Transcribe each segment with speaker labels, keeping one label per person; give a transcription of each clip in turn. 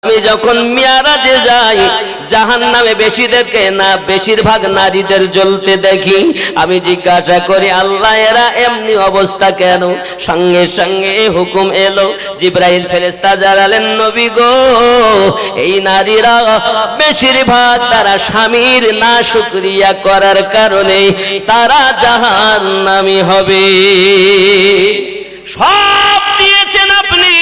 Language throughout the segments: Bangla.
Speaker 1: আমি যখন মিয়ারাজে যাই জাহান্নামে বেশিদেরকে না বেশিরভাগ নারীদের জ্বলতে দেখি। আমি জিজ্ঞাসা করি আল্লাহ এরা এমনি অবস্থা কেন? সঙ্গে সঙ্গে হুকুম এলো, জিবরাইল ফেরেশতা জানালেন নবী গো, এই নারীরা বেশিরভাগ তারা স্বামীর নাশুকরিয়া করার কারণে তারা জাহান্নামী হবে। সব দিয়েছেন আপনি,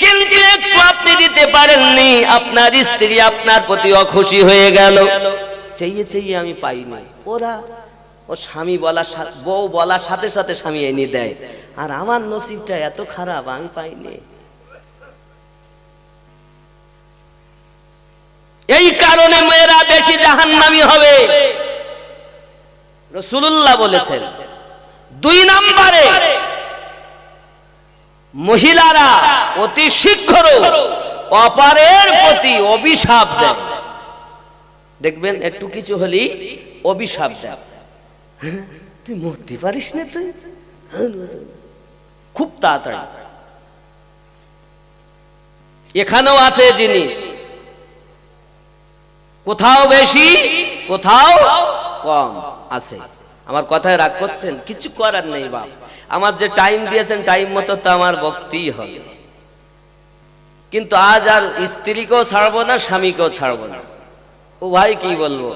Speaker 1: কিন্তু একটু আপনি দিতে পারেননি। আপনার স্ত্রী আপনার প্রতি অখুশি হয়ে গেল। চেয়ে চেয়ে আমি পাইনি। ওরা ও স্বামী বলার সাথে বউ বলার সাথে সাথে স্বামী এনে দেয়, আর আমার নসিবটা এত খারাপ আমি পাইনি। এই কারণে মেয়েরা বেশি জাহান্নামী হবে রাসূলুল্লাহ বলেছেন। 2 নম্বরে মহিলারা অতি শীঘ্র অপরের প্রতি অভিশাপ দেয়। দেখবেন একটু কিছু হলেই অভিশাপ দেয়। তুই মরতে পারিস না, তুই খুব তাড়াতাড়ি। এখানেও আছে জিনিস, কোথাও বেশি কোথাও কম আছে। আমার কথায় রাগ করছেন? কিছু করার নেই বাপ, আমার যে টাইম দিয়েছেন টাইম মতো তো আমার বক্তই হবে। কিন্তু আজ আর স্ত্রীকেও ছাড়বো না, স্বামীকেও ছাড়বো না। ও ভাই কি বলবো,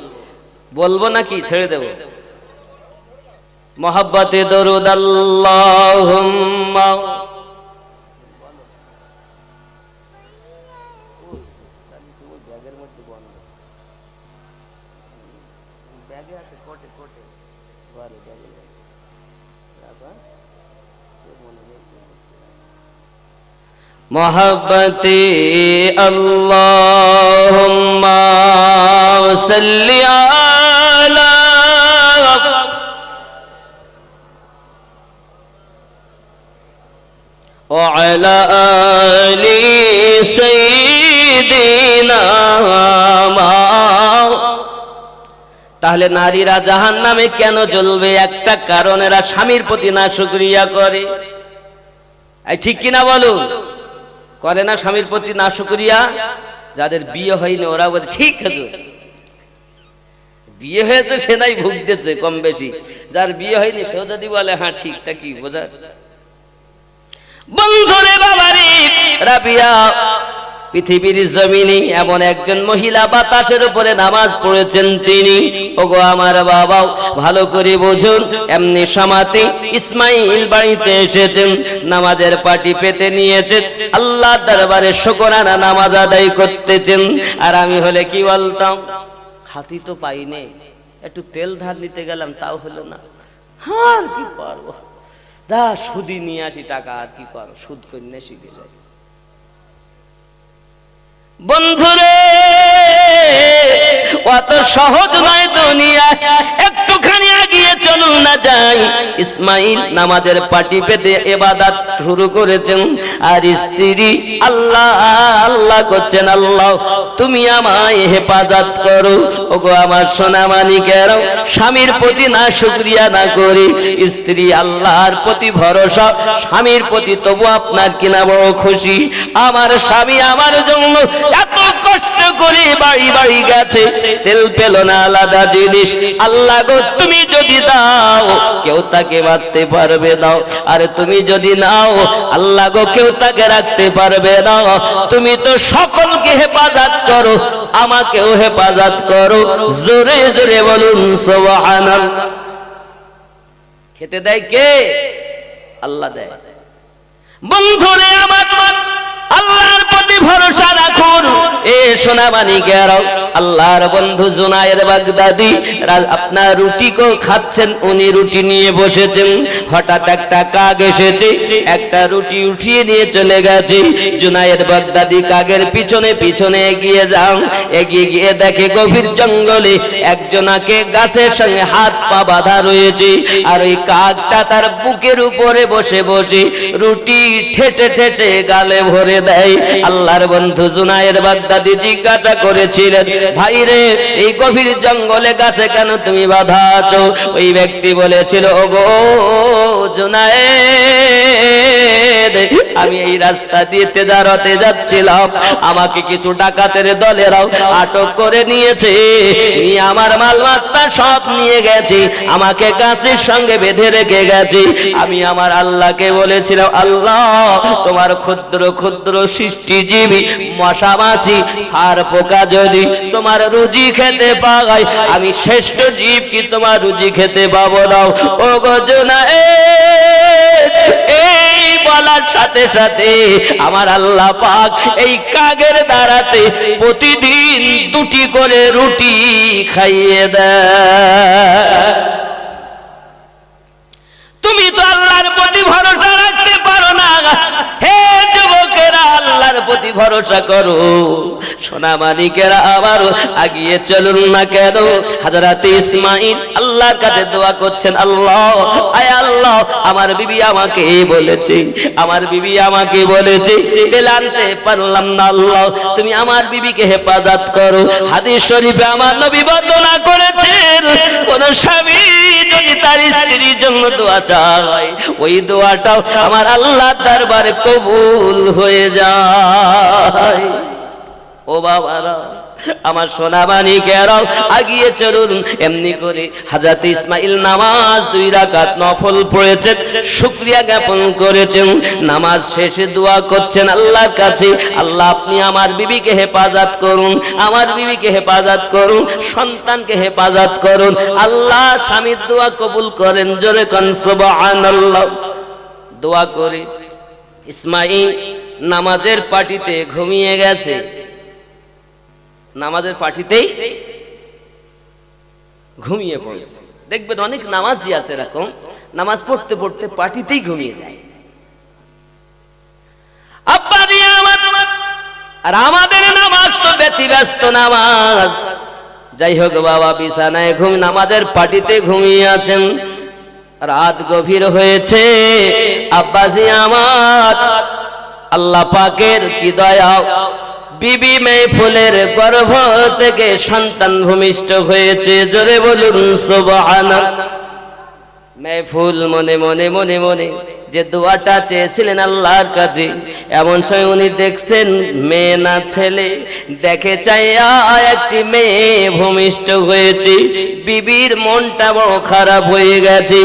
Speaker 1: বলবো নাকি ছেড়ে দেব? মোহাব্বতে দরুদ আল্লাহুম্মা मोहब्बते अल्लाहुम्मा सल्ली अला व अला आलि सय्यिदिना। তাহলে নারীরা জাহান্নামে কেন জ্বলবে? একটা কারণ, এরা স্বামীর প্রতি নাশুকরিয়া করে। এই ঠিক কিনা বলুন? করে না স্বামীর প্রতি নাশুকরিয়া? যাদের বিয়ে হয়নি ওরা বলে ঠিক আছে, বিয়ে হয়েছে সে নাই ভুগতেছে কম বেশি। যার বিয়ে হয়নি সেও যদি বলে হ্যাঁ ঠিক, তা কি বোঝা? বন্ধুরে বাবারে, রাবিয়া পৃথিবীর জমিনে এমন একজন মহিলা বাতাসের উপরে নামাজ পড়েছেন তিনি। ওগো আমার বাবা, ভালো করে বুঝুন। এমনি সমাতে ইসমাইল বাড়িতে এসেছেন, নামাজের পাটি পেতে নিয়েছেন, আল্লাহর দরবারে শুকরানা নামাজ আদায় করতেছেন। আর আমি হলে কি বলতাম, খাতি তো পাইনি, একটু তেল ধার নিতে গেলাম তাও হলো না, আর কি করবো, যা সুদি নিয়ে আসি টাকা, আর কি করবো, সুদ কন্যা শিখে যাই। বন্ধুরে অত সহজ নয় দুনিয়া, একটুখানি এগিয়ে চলুন না যাই। ইসমাইল নামাজের পাটি পেতে ইবাদত শুরু করেছেন, আর স্ত্রী আল্লাহ আল্লাহ করছেন, আল্লাহ তুমি আমায় হেফাজত করো। ওগো আমার সোনা মানিকেরাও, স্বামীর প্রতি না শুকরিয়া না করে স্ত্রী আল্লাহর প্রতি ভরসা, স্বামীর প্রতি তবু আপনার কিনা বড় খুশি। আমার স্বামী আমার জন্য এত কষ্ট করে বাড়ি বাড়ি গেছে, তেল পেল না, আলাদা জিনিস। আল্লাহ গো তুমি যদি দাও কেউ তাকে বাঁধতে পারবে না, আর তুমি যদি নাও আল্লাহ গো কেউ তাকে রাখতে পারবে না। তুমি তো সকলকে হেফাজত করো, আমাকেও হেফাজত করো। জোরে জোরে বলুন সুবহানাল্লাহ। খেতে দেয় কে? আল্লাহ দেয়। বন্ধুরে আমার আল্লাহর প্রতি ভরসা রাখুন। এ সোনা মানিকেরাও, আল্লাহর বন্ধু জুনায়েদ বাগদাদি আপনার রুটি কো খাচ্ছেন, উনি রুটি নিয়ে বসেছেন। হঠাৎ একটা কাক এসেছে, একটা রুটি উঠিয়ে নিয়ে চলে গেছে। জুনায়েদ বাগদাদি কাকের পিছনে পিছনে এগিয়ে যান, এগিয়ে গিয়ে দেখে গভীর জঙ্গলে একজনাকে গাছের সঙ্গে হাত পা বাঁধা রয়েছে, আর ওই কাকটা তার বুকের উপরে বসে বসে রুটি ঠেটে ঠেটে গালে ভরে দেয়। আল্লাহর বন্ধু জুনায়েদ বাগদাদি জিজ্ঞাসা করেছিলেন, ভাই রে, এই গভীর জঙ্গলে গাছে কেন তুমি বাঁধা আছো? ওই ব্যক্তি বলেছিল, ওগো জুনায়েদ, আমি এই রাস্তা দিয়ে তেজারতে যাচ্ছিলাম, আমাকে কিছু ডাকাতের দলেরাও আটক করে নিয়েছে, নিয়ে আমার মালমাত্তা সব নিয়ে গেছে, আমাকে গাছের সঙ্গে বেঁধে রেখে গেছে। আমি আমার আল্লাহকে বলেছিলাম, আল্লাহ, তোমার ক্ষুদ্র ক্ষুদ্র সৃষ্টিজীবী মশা মাছি সার পোকা যদি তোমার রুজি খেতে পাই, আমি শ্রেষ্ঠ জীব কি তোমার রুজি খেতে পাবো না? ও গো জুনায়েদ, এই বলার সাথে সাথে আমার আল্লাহ পাক এই কাগের দ্বারাতে প্রতিদিন দুটি করে রুটি খাইয়ে দেয়। তুমি তো আল্লাহর প্রতি ভরসা রাখতে পারো না। হে যুবকেরা, আল্লাহর প্রতি ভরসা করো। সোনা মানিকেরা আবারও আগিয়ে চলুন না কেন? হযরত ইসমাঈল আল্লাহর কাছে দোয়া করছেন, আল্লাহ, আয় আল্লাহ, আমার বিবি আমাকে বলেছে, আমার বিবি আমাকে বলেছে, তেল আনতে পারলাম না, আল্লাহ তুমি আমার বিবিকে হেফাজত করো। হাদিস শরীফে আমার নবী বর্ণনা করেছেন, কোন স্বামী যদি তার স্ত্রীর জন্য দোয়া চায়, ওই দোয়াটাও আমার আল্লাহর দরবারে কবুল হয়ে যায়। ও বাবারা, আমার সোনা মানিকেরাও আগিয়ে চলুন। এমনি করে হযরত ইসমাঈল নামাজ 2 রাকাত নফল পড়েছেন, শুকরিয়া জ্ঞাপন করেছেন, নামাজ শেষে দোয়া করছেন আল্লাহর কাছে, আল্লাহ আপনি আমার বিবিকে হেফাজত করুন, আমার বিবিকে হেফাজত করুন, সন্তানকে হেফাজত করুন। আল্লাহ স্বামীর দোয়া কবুল করেন, জোরে কোন সুবহানাল্লাহ। দোয়া করে ইসমাঈল নামাজের পাটিতে ঘুমিয়ে গেছে। নামাজের পাটিতেই ঘুমিয়ে পড়েছে। দেখবেন অনেক নামাজি আছে এরকম, নামাজ পড়তে পড়তে পাটিতেই ঘুমিয়ে যায়। আর আমাদের নামাজ তো ব্যতিব্যস্ত নামাজ। যাই হোক বাবা, বিছানায় নামাজের পাটিতে ঘুমিয়ে আছেন, রাত গভীর হয়েছে। আব্বাজি আমার, আল্লাহ পাকের কি দয়া, বিবি মেহফুলের গর্ভ থেকে সন্তান ভূমিষ্ঠ হয়েছে, জোরে বলুন সুবহানাল্লাহ। মেহফুল মনে মনে মনে মনে যে দোয়াটা চেয়েছিলেন আল্লাহর কাছে, এমন সময় উনি দেখছেন মেয়ে না ছেলে, দেখে চাইয়া একটি মেয়ে ভূমিষ্ঠ হয়েছে। বিবির মনটা বড় খারাপ হয়ে গেছে।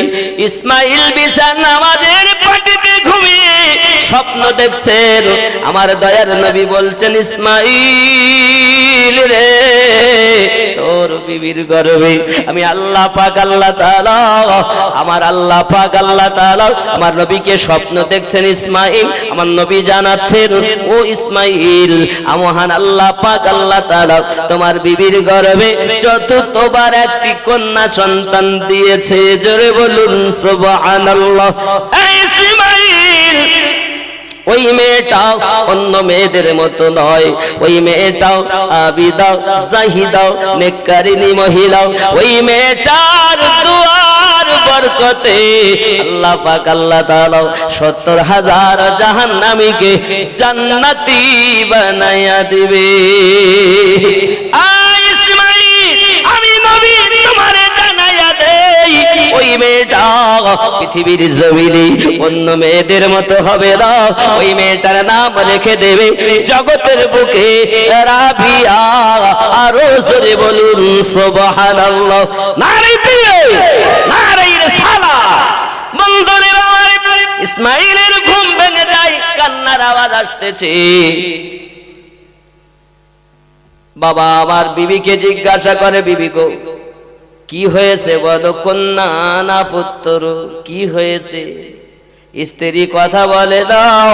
Speaker 1: ইসমাঈল বিছানা নামাজের পাটিতে ঘুমিয়ে স্বপ্ন দেখছেন। আমার দয়ার নবী বলছেন, ইসমাঈল রে, তোর বিবির গর্ভে আমি আল্লাহ পাক আল্লাহ তাআলা, আমার আল্লাহ পাক আল্লাহ তাআলা আমার নবীকে স্বপ্ন দেখছেন। ইসমাঈল, আমার নবী জানাচ্ছেন, ও ইসমাঈল, মহান আল্লাহ পাক আল্লাহ তাআলা তোমার বিবির গর্ভে চতুর্থবার একটি কন্যা সন্তান দিয়েছে, জোরে বলুন সুবহানাল্লাহ। ইসমাঈল, ওই মেয়েটাও অন্য মেয়েদের মতো নয়, ওই মেয়েটাও আবিদা, জাহিদা, নেককারিনী মহিলা। ওই মেয়েটার দুয়ার বরকতে আল্লাহ পাক আল্লাহ তাআলা ৭০,০০০ জাহান্নামীকে জান্নাতি বানায়া দিবে। আমি নবী তোমারে জানায়া দেই, ওই মেয়েটা পৃথিবীর জমিনে অন্য মেয়েদের মতো হবে না। ওই মেয়েটার নাম রেখে দেবে জগতের বুকে রাবিয়া। আরো জোরে বলুন সুবহানাল্লাহ। নারে দিয়ে নারে রিসালাত। বন্ধুরে, ইসমাঈলের ঘুম ভেঙে যায়, কান্নার আওয়াজ আসতেছে। বাবা আমার বিবিকে জিজ্ঞাসা করে, বিবি গো কি হয়েছে বলো? কন্যা না পুত্র, কি হয়েছে? স্ত্রী কথা বলে দাও,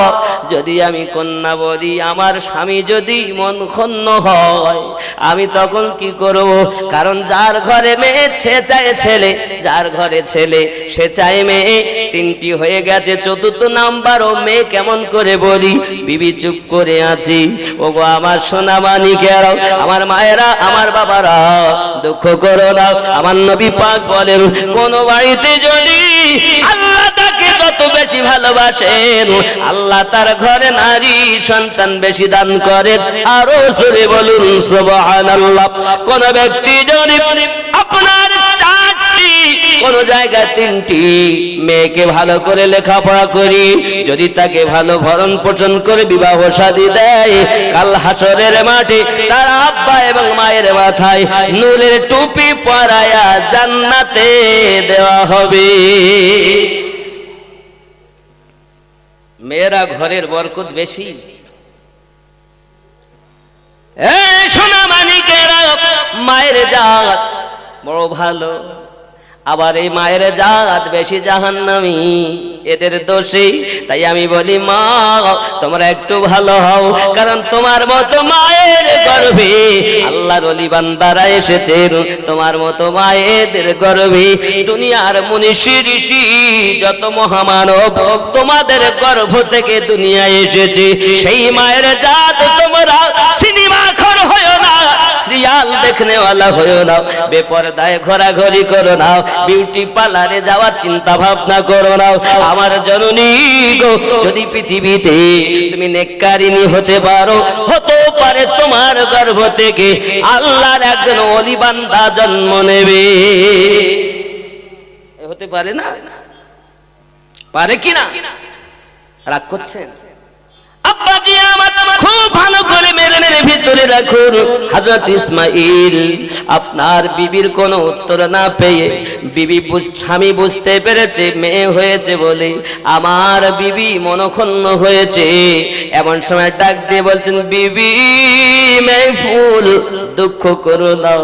Speaker 1: যদি আমি কন্যা বলি, আমার স্বামী যদি মন ক্ষুণ্ণ হয়, আমি তখন কি করব? কারণ যার ঘরে মেয়ে সে চায় ছেলে, যার ঘরে ছেলে সে চায় মেয়ে। তিনটি হয়ে গেছে, চতুর্থ নাম্বার ও মেয়ে কেমন করে বলি? বিবি চুপ করে আছি। ও গো আমার সোনা মানিকেরা, আমার মায়েরা, আমার বাবারা, দুঃখ করো না। আমার নবী পাক বলেন, কোন বাড়িতে যদি আল্লাহ তাকে যত বেশি ভালোবাসেন, আল্লাহ তার ঘরে নারী সন্তান বেশি দান করেন। আরো জোরে বলুন সুবহানাল্লাহ। কোন ব্যক্তি যদি আপনার চারটি, কোন জায়গায় তিনটি মেয়েকে ভালো করে লেখাপড়া করি, যদি তাকে ভালো ভরণ পোষণ করে বিবাহ শাদী দেয়, কাল হাসরের মাঠে তার আব্বা এবং মায়ের মাথায় নূরের টুপি পরায়া জান্নাতে দেওয়া হবে। মেয়েরা ঘরের বরকত বেশি। সোনা মানিকেরা, মায়ের জাত বড় ভালো, আবার এই মায়ের জাত বেশি জাহান্নামী, এদের দোষী। তাই আমি বলি, মা তোমরা একটু ভালো হও, কারণ তোমার মতো মায়ের গর্ভে আল্লাহর ওলি বান্দারা এসেছেন। তোমার মতো মায়েদের গর্ভে দুনিয়ার মনীষী ঋষি যত মহামানব তোমাদের গর্ভ থেকে দুনিয়ায় এসেছে। সেই মায়ের জাত তোমরা সিনেমা খর হয়ো না, সিরিয়াল দেখনে ওয়ালা হয়ো না, বেপরদায় ঘোরাঘুরি করো না, বিউটি পার্লারে যাওয়ার চিন্তা ভাবনা করো না। আমার জননী গো, যদি পৃথিবীতে তুমি নেককারিনী হতে পারো, হতে পারে তোমার গর্ভ থেকে আল্লাহর একজন ওলি বান্দা জন্ম নেবে। হতে পারে না? পারে কি না? রাগ করছেন? আব্বাজি আমার খুব ভালো করে মেরে ভিতরে রাখুন। হযরত ইসমাঈল আপনার বিবির কোনো উত্তর না পেয়ে, বিবি স্বামী বুঝতে পেরেছে মেয়ে হয়েছে বলে আমার বিবি মনক্ষুণ্ণ হয়েছে। এমন সময় ডাক দিয়ে বলছেন, বিবি মেহফুল, দুঃখ করো না,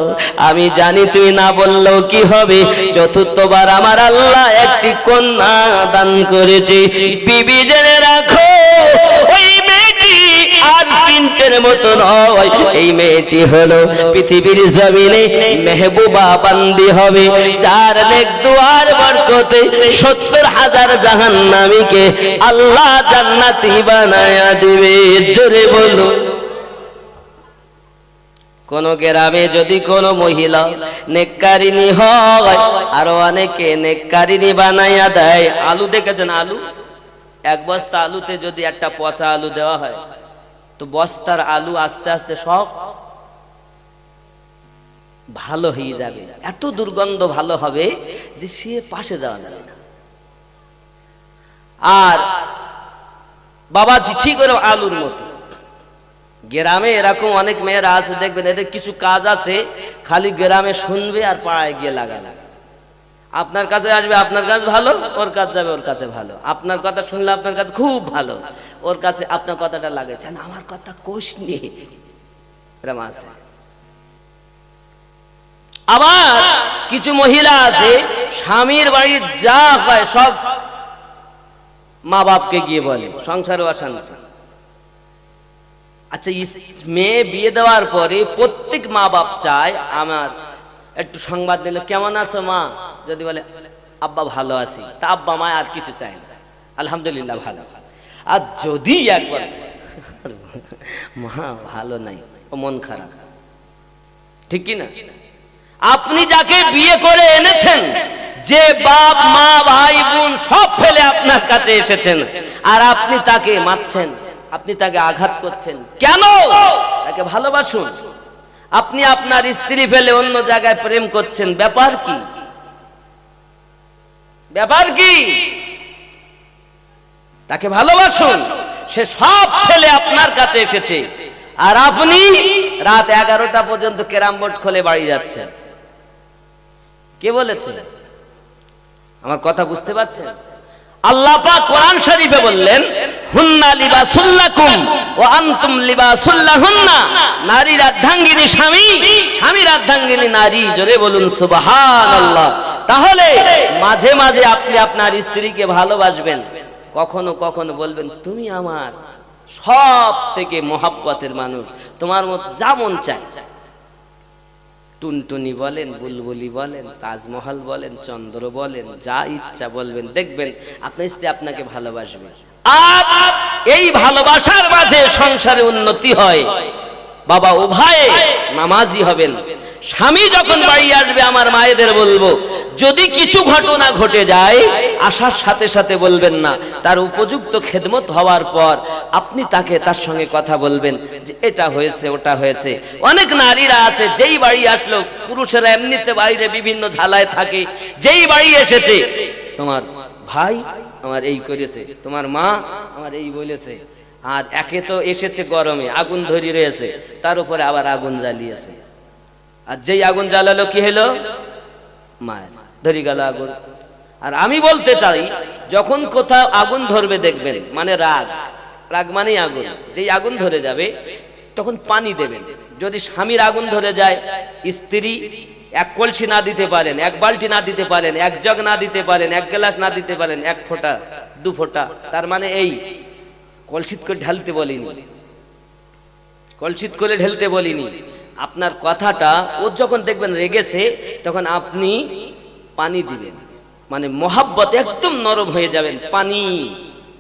Speaker 1: আমি জানি তুমি না বললেও কি হবে, চতুর্থবার আমার আল্লাহ একটি কন্যা দান করেছে। বিবি জেনে রাখো, ওই মেয়েটি আর তিনটের মতো নয়, এই মেয়েটি হলো পৃথিবীর জমিনে মেহবুবা বান্দি হবে, যার নেক দুয়ার বরকতে ৭০,০০০ জাহান্নামীকে আল্লাহ জান্নাতি বানায়া দিবে। জোরে বলো। কোন গ্রামে যদি কোন মহিলা নেককারিনী হয়, আরো অনেকে নেককারিনী বানাইয়া দেয়। আলু দেখেছেন? আলু, এক বস্তা আলুতে যদি একটা পচা আলু দেওয়া হয়, তো বস্তার আলু আস্তে আস্তে সব ভালো হয়ে যাবে, এত দুর্গন্ধ ভালো হবে যে সে পাশে যাওয়া যাবে না। আর বাবাজি ঠিক করে আলুর মতো গ্রামে এরকম অনেক মেয়েরা আছে, দেখবেন এদের কিছু কাজ আছে, খালি গ্রামে শুনবে আর পাড়ায় গিয়ে লাগাবে। আপনার কাছে আসবে, আপনার কাছে ভালো, ওর কাছে যাবে, ওর কাছে ভালো। আপনার কথা শুনলে আপনার কাছে খুব ভালো, ওর কাছে আপনার কথাটা লাগে আমার কথা কোষ নিয়ে এরকম আছে। আবার কিছু মহিলা আছে, স্বামীর বাড়ি যা হয় সব মা বাপকে গিয়ে বলে, সংসারে অশান্তি। আচ্ছা, মেয়ে বিয়ে দেওয়ার পরে প্রত্যেক মা বাপ চায় আমার একটু সংবাদ দিল, কেমন আছো মা? যদি বলে আব্বা ভালো আছি, তা আব্বা মা আর কিছু চায় না, আলহামদুলিল্লাহ ভালো। আর যদি একবার মা ভালো নাই, ও মন খারাপ, ঠিক কি না? আপনি যাকে বিয়ে করে এনেছেন, যে বাপ মা ভাই বোন সব ফেলে আপনার কাছে এসেছেন, আর আপনি তাকে মারছেন, আপনি তাকে আঘাত করছেন কেন? তাকে ভালোবাসুন। আপনি আপনার স্ত্রী ফেলে অন্য জায়গায় প্রেম করছেন, ব্যাপার কি? ব্যাপার কি? তাকে ভালোবাসুন। সে সব ফেলে আপনার কাছে এসেছে, আর আপনি রাত 11টা পর্যন্ত ক্যারাম বোর্ড খুলে বাড়ি যাচ্ছেন। কে বলেছে? আমার কথা বুঝতে পারছেন? আল্লাহ পাক কোরআন শরীফে বললেন, হুন্না লিবাসুল লাকুম ওয়া আনতুম লিবাসুল লাহুন্না। নারীর অর্ধাঙ্গিনী স্বামী, স্বামীর অর্ধাঙ্গিনী নারী। জোরে বলুন সুবহানাল্লাহ। তাহলে মাঝে মাঝে আপনি আপনার স্ত্রীকে ভালোবাসবেন, কখনো কখনো বলবেন তুমি আমার সব থেকে মহাব্বতের মানুষ, তোমার মত যা মন চায়, টুনটুনি বলেন, বুলবুলি বলেন, তাজমহল বলেন, চন্দ্র বলেন, যা ইচ্ছা বলবেন, দেখবেন আপনার স্ত্রী আপনাকে ভালোবাসবে। আর এই ভালোবাসার মাঝে সংসারে উন্নতি হয়। বাবা উভয়ে নামাজি হবেন। স্বামী যখন বাড়ি আসবে, আমার মায়েদের বলবো, যদি কিছু ঘটনা ঘটে যায় আসার সাথে সাথে বলবেন না, তার উপযুক্ত খেদমত হওয়ার পর আপনি তার সঙ্গে কথা বলবেন যে এটা হয়েছে ওটা হয়েছে। অনেক নারীরা আছে যেই বাড়ি আসলো, পুরুষেরা এমনিতে বাইরে বিভিন্ন ঝালায় থাকে, যেই বাড়ি এসেছে তোমার ভাই আমার এই করেছে, তোমার মা আমার এই বলেছে, আর একে তো এসেছে গরমে আগুন ধরিয়ে রয়েছে, তার উপরে আবার আগুন জ্বালিয়েছে, আর যেই আগুন জ্বালালো কি হলো, মায়ের ধরে গেল আগুন। আর আমি বলতে চাই, যখন কোথাও আগুন ধরবে দেখবেন, মানে রাগ, রাগ মানেই আগুন, যেই আগুন ধরে যাবে তখন পানি দেবেন। যদি স্বামীর আগুন ধরে যায়, স্ত্রী এক কলসি না দিতে পারেন, এক বালতি না দিতে পারেন, এক জগ না দিতে পারেন, এক গ্লাস না দিতে পারেন, এক ফোঁটা দু ফোঁটা, তার মানে এই কলসিত করে ঢালতে বলিনি, কলসিত করে ঢেলতে বলিনি। আপনার কথাটা ও যখন দেখবেন রেগেছে, তখন আপনি পানি দিবেন, মানে মহাব্বত একদম নরম হয়ে যাবেন, পানি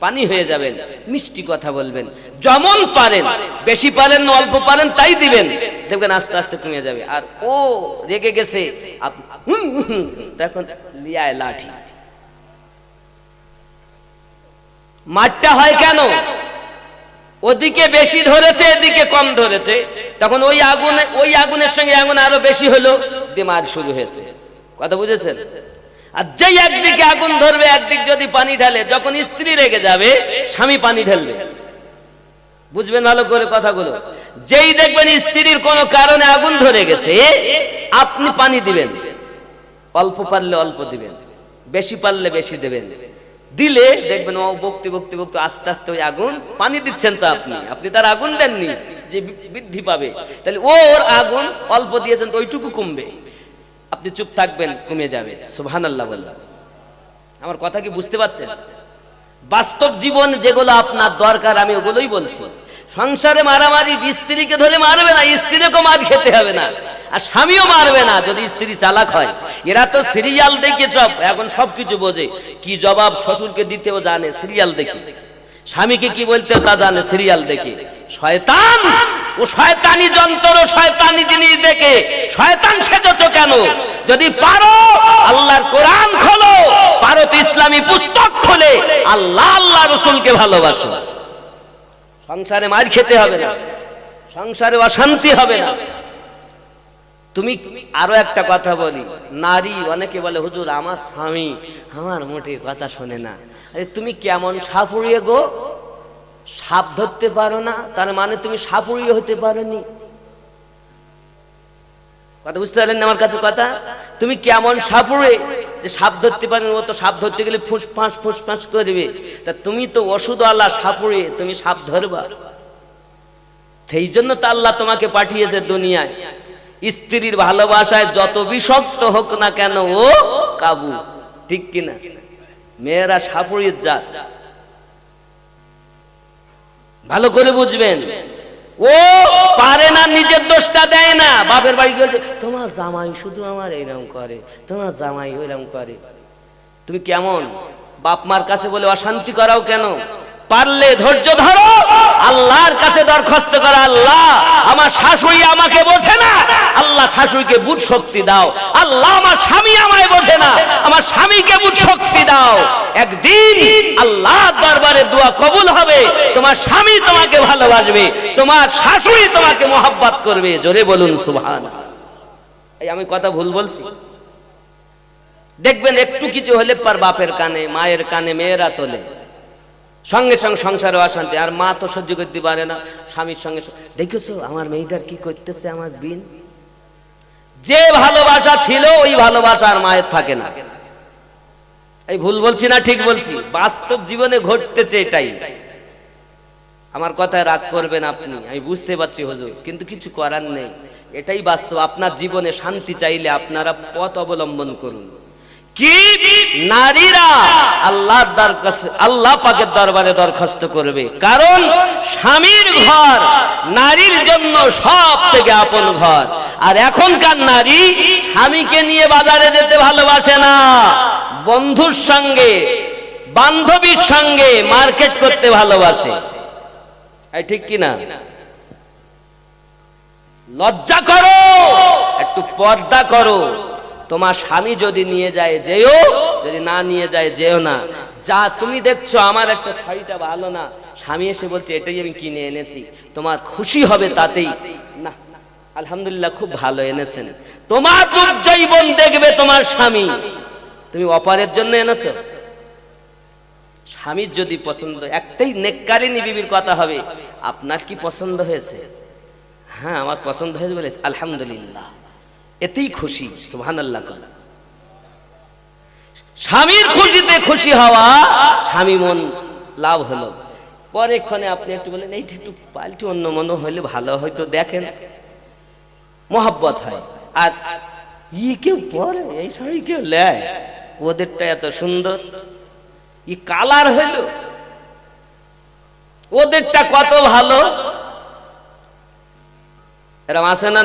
Speaker 1: পানি হয়ে যাবেন, মিষ্টি কথা বলবেন, যেমন পারেন, বেশি পারেন না অল্প পারেন তাই দিবেন, দেখবেন আস্তে আস্তে কমে যাবে। আর ও রেগে গেছে, দেখুন লিয়ায় লাঠি। মারটা হয় কেন? ওদিকে বেশি ধরেছে, এদিকে কম ধরেছে, তখন ওই আগুনের সঙ্গে আগুন আরো বেশি হলো, দিমাগ শুরু হয়েছে। কথা বুঝেছেন? আর যেই একদিকে আগুন ধরবে, একদিক যদি পানি ঢালে, যখন স্ত্রী রেগে যাবে স্বামী পানি ঢালবে। বুঝবেন ভালো করে কথাগুলো। যেই দেখবেন স্ত্রীর কোনো কারণে আগুন ধরে গেছে, আপনি পানি দিবেন, অল্প পারলে অল্প দিবেন, বেশি পারলে বেশি দেবেন। দিলে দেখবেন ও বকতে বকতে বকতে আস্তে আস্তে ওই আগুন, পানি দিচ্ছেন তো আপনি তার আগুন দেননি যে বৃদ্ধি পাবে, তাহলে ওর আগুন অল্প দিয়েছেন তো ওইটুকু কমবে, আপনি চুপ থাকবেন, কমে যাবে। সুবহানাল্লাহ বললাম। আমার কথা কি বুঝতে পারছেন? বাস্তব জীবন যেগুলো আপনার দরকার আমি ওগুলোই বলছি। সংসারে মারামারি, স্ত্রীকে ধরে মারবে না, স্ত্রীকেও মার খেতে হবে না, আর স্বামীও মারবে না যদি স্ত্রী চালাক হয়। এরা তো সিরিয়াল দেখে এখন সবকিছু বোঝে, কি জবাব শ্বশুরকে দিতেও জানে সিরিয়াল দেখে, স্বামীকে কি বলতে তা জানে সিরিয়াল দেখে। শয়তান ও শয়তানি যন্ত্র, শয়তানি জিনিস দেখে শয়তান সেজেছো কেন? যদি পারো আল্লাহর কোরআন খোলো, পারো তো ইসলামী পুস্তক খোলে আল্লাহ আল্লাহ রসুলকে ভালোবাসো। সংসারে মার খেতে হবে না, সংসারে অশান্তি হবে না। তুমি আরো একটা কথা বলি, নারী অনেকে বলে হুজুর আমার স্বামী আমার মোটে কথা শোনে না। আরে তুমি কেমন সাপুড়িয়ে গো, সাপ ধরতে পারো না, তার মানে তুমি সাপুড়িয়ে হতে পারোনি। কথা বুঝতে পারলেন না আমার কাছে কথা? তুমি কেমন সাপুড়ে যে সাপ ধরতে পারেন, ও তো সাপ ধরতে গেলে ফুঁস ফাঁস করবে, তা তুমি তো ওষুধওয়ালা সাপুড়ে, তুমি সাপ ধরবা? সেই জন্য তো আল্লাহ তোমাকে পাঠিয়েছে দুনিয়ায়। স্ত্রীর ভালোবাসায় যত বিষাক্ত হোক না কেন ও কাবু, ঠিক কিনা? মেয়েরা সাপুড়ির জাত, ভালো করে বুঝবেন। ও পারে না, নিজের দোষটা দেয় না, বাপের বাড়ি গেছে তোমার জামাই শুধু আমার এইরকম করে, তোমার জামাই ওইরকম করে। তুমি কেমন বাপ মার কাছে বলে অশান্তি করাও কেন? পারলে ধৈর্য ধরো, আল্লাহর কাছে দরখাস্ত করো, আল্লাহ আমার শাশুড়ি আমাকে বোঝে না, আল্লাহ শাশুড়িকে বুঝ শক্তি দাও। আল্লাহ আমার স্বামী আমায় বোঝে না, আমার স্বামীকে বুঝ শক্তি দাও। একদিন আল্লাহর দরবারে দোয়া কবুল হবে, তোমার স্বামী তোমাকে ভালোবাসবে, তোমার শাশুড়ি তোমাকে মহব্বত করবে। জোরে বলুন সুবহানাল্লাহ। এই আমি কথা ভুল বলছি? দেখবেন একটু কিছু হলে পার বাপের কানে মায়ের কানে মেয়েরা তোলে, সঙ্গে সঙ্গে সংসারে অশান্তি। আর মা তো সহ্য করতে পারে না, স্বামীর সঙ্গে দেখেছো আমার মেয়েটার কি করতেছে আমার বিন। যে ভালোবাসা ছিল ওই ভালোবাসা আর মায়ের থাকে না। এই ভুল বলছি না ঠিক বলছি? বাস্তব জীবনে ঘটতেছে এটাই। আমার কথায় রাগ করবেন আপনি, আমি বুঝতে পারছি হুজুর, কিন্তু কিছু করার নেই, এটাই বাস্তব। আপনার জীবনে শান্তি চাইলে আপনারা পথ অবলম্বন করুন। কি নারীরা আল্লাহ পাকের দরবারে দরখাস্ত করবে, কারণ স্বামীর ঘর নারীর জন্য সব থেকে আপন ঘর। আর এখনকার নারী স্বামীকে নিয়ে বাজারে যেতে ভালোবাসে না, বন্ধুর সঙ্গে বান্ধবীর সঙ্গে মার্কেট করতে ভালোবাসে। এই ঠিক কি না? লজ্জা করো, একটু পর্দা করো। তোমার স্বামী যদি নিয়ে যায় যেও, যদি না নিয়ে যায় যেও না। যা তুমি দেখছো আমার একটা শাড়িটা ভালো না, স্বামী এসে বলছে এটাই আমি কিনে এনেছি, তোমার খুশি হবে তাতেই। না, আলহামদুলিল্লাহ খুব ভালো এনেছেন। তোমার দুর্জীবন দেখবে তোমার স্বামী, তুমি অপারের জন্য এনেছো। স্বামীর যদি পছন্দ, একটাই নেককারিনী বিবির কথা হবে, আপনার কি পছন্দ হয়েছে? হ্যাঁ আমার পছন্দ হয়েছে বলে আলহামদুলিল্লাহ, এতেই খুশি। সুবহানাল্লাহ। স্বামীর খুশিতে খুশি হওয়া, স্বামী মন লাভ হলো। পরে ক্ষণে আপনি একটু বলেন এইটা একটু পাল্টে অন্য মনে হইলে ভালো হয়তো, দেখেন মোহাব্বত হয়। আর কেউ পরে এই শাড়ি কেউ লেয়, ওদেরটা এত সুন্দর, কালার হইল, ওদেরটা কত ভালো, এরকম আছে না?